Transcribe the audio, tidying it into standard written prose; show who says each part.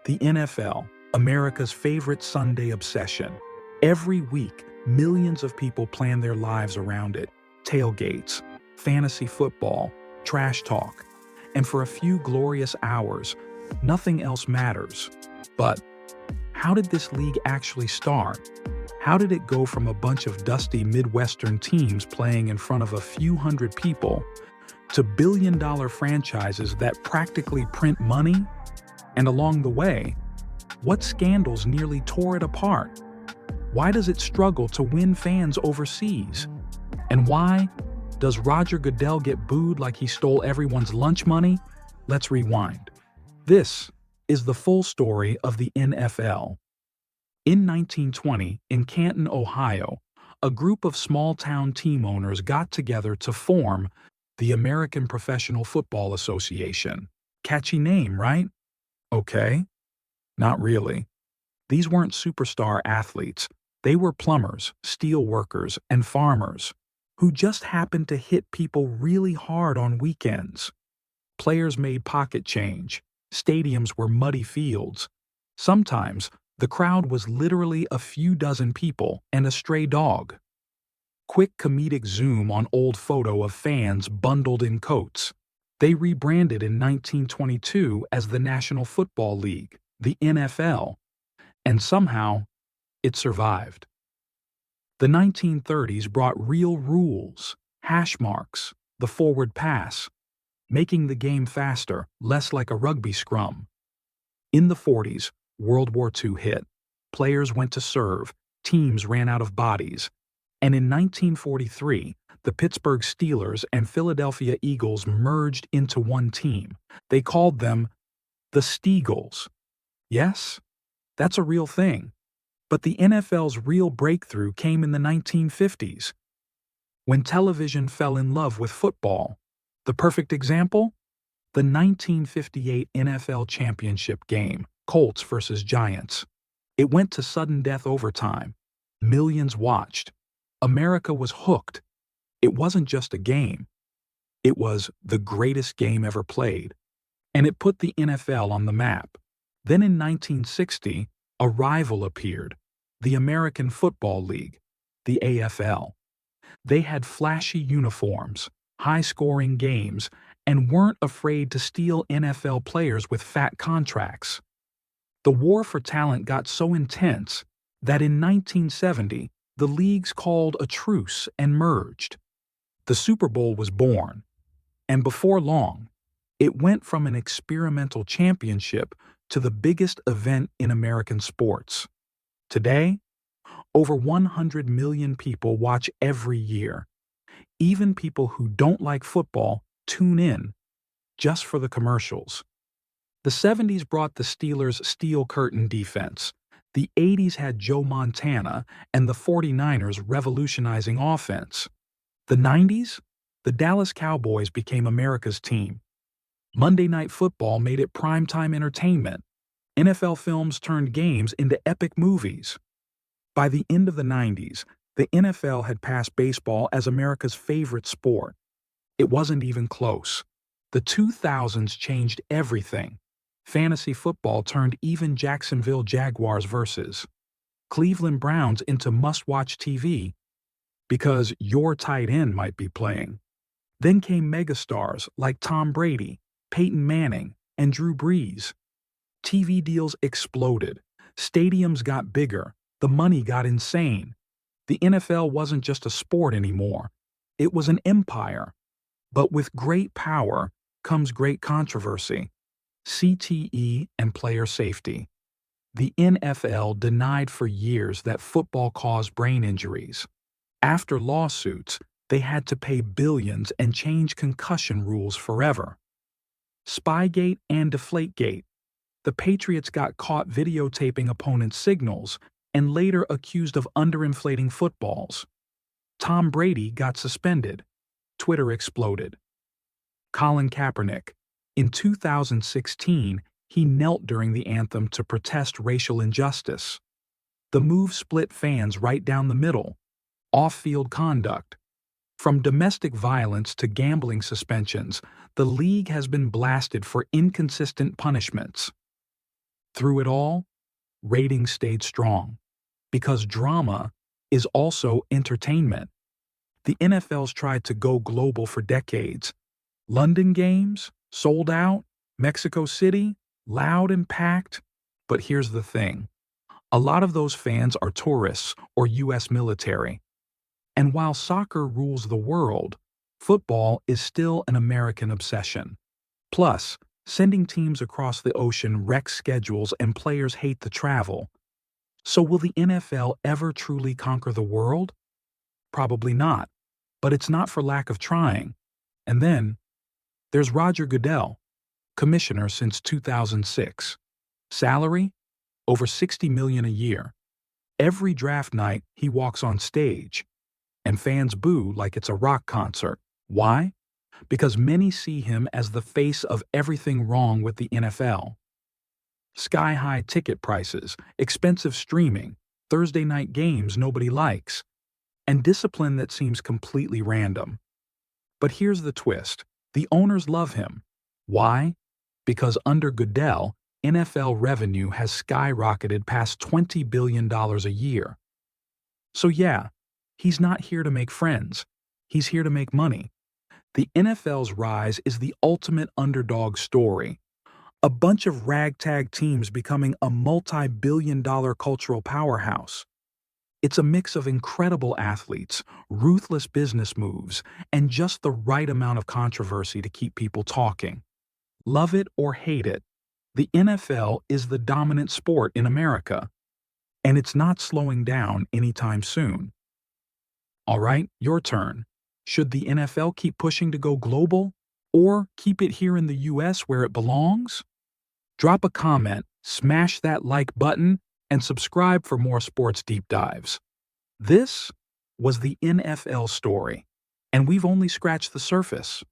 Speaker 1: The NFL, America's favorite Sunday obsession. Every week, millions of people plan their lives around it. Tailgates, fantasy football, trash talk. And for a few glorious hours, nothing else matters. But how did this league actually start? How did it go from a bunch of dusty Midwestern teams playing in front of a few hundred people to billion-dollar franchises that practically print money? And along the way, what scandals nearly tore it apart? Why does it struggle to win fans overseas? And why does Roger Goodell get booed like he stole everyone's lunch money? Let's rewind. This is the full story of the NFL. In 1920, in Canton, Ohio, a group of small-town team owners got together to form the American Professional Football Association. Catchy name, right? Okay. Not really. These weren't superstar athletes. They were plumbers, steel workers, and farmers who just happened to hit people really hard on weekends. Players made pocket change. Stadiums were muddy fields. Sometimes, the crowd was literally a few dozen people and a stray dog. Quick comedic zoom on old photo of fans bundled in coats. They rebranded in 1922 as the National Football League, the NFL, and somehow it survived. The 1930s brought real rules, hash marks, the forward pass, making the game faster, less like a rugby scrum. In the 40s, World War II hit. Players went to serve, teams ran out of bodies, and in 1943, the Pittsburgh Steelers and Philadelphia Eagles merged into one team. They called them the Steagles. Yes, that's a real thing. But the NFL's real breakthrough came in the 1950s, when television fell in love with football. The perfect example? The 1958 NFL Championship game, Colts versus Giants. It went to sudden death overtime. Millions watched. America was hooked. It wasn't just a game. It was the greatest game ever played. And it put the NFL on the map. Then in 1960, a rival appeared, the American Football League, the AFL. They had flashy uniforms, high-scoring games, and weren't afraid to steal NFL players with fat contracts. The war for talent got so intense that in 1970, the leagues called a truce and merged. The Super Bowl was born, and before long, it went from an experimental championship to the biggest event in American sports. Today, over 100 million people watch every year. Even people who don't like football tune in just for the commercials. The 70s brought the Steelers' steel curtain defense. The 80s had Joe Montana and the 49ers revolutionizing offense. The 90s? The Dallas Cowboys became America's team. Monday Night Football made it primetime entertainment. NFL films turned games into epic movies. By the end of the 90s, the NFL had passed baseball as America's favorite sport. It wasn't even close. The 2000s changed everything. Fantasy football turned even Jacksonville Jaguars versus Cleveland Browns into must-watch TV because your tight end might be playing. Then came megastars like Tom Brady, Peyton Manning, and Drew Brees. TV deals exploded. Stadiums got bigger. The money got insane. The NFL wasn't just a sport anymore. It was an empire. But with great power comes great controversy. CTE and player safety. The NFL denied for years that football caused brain injuries. After lawsuits, they had to pay billions and change concussion rules forever. Spygate and Deflategate. The Patriots got caught videotaping opponents' signals and later accused of underinflating footballs. Tom Brady got suspended. Twitter exploded. Colin Kaepernick. In 2016, he knelt during the anthem to protest racial injustice. The move split fans right down the middle. Off-field conduct. From domestic violence to gambling suspensions, the league has been blasted for inconsistent punishments. Through it all, ratings stayed strong because drama is also entertainment. The NFL's tried to go global for decades. London games, sold out, Mexico City, loud and packed. But here's the thing. A lot of those fans are tourists or U.S. military. And while soccer rules the world, football is still an American obsession. Plus, sending teams across the ocean wrecks schedules and players hate the travel. So will the NFL ever truly conquer the world? Probably not. But it's not for lack of trying. And then, there's Roger Goodell, commissioner since 2006. Salary? Over $60 million a year. Every draft night, he walks on stage. And fans boo like it's a rock concert. Why? Because many see him as the face of everything wrong with the NFL. Sky-high ticket prices, expensive streaming, Thursday night games nobody likes, and discipline that seems completely random. But here's the twist. The owners love him. Why? Because under Goodell, NFL revenue has skyrocketed past $20 billion a year. So yeah, he's not here to make friends. He's here to make money. The NFL's rise is the ultimate underdog story. A bunch of ragtag teams becoming a multi-billion-dollar cultural powerhouse. It's a mix of incredible athletes, ruthless business moves, and just the right amount of controversy to keep people talking. Love it or hate it, the NFL is the dominant sport in America, and it's not slowing down anytime soon. All right, your turn. Should the NFL keep pushing to go global, or keep it here in the US where it belongs? Drop a comment, smash that like button, and subscribe for more sports deep dives. This was the NFL story, and we've only scratched the surface.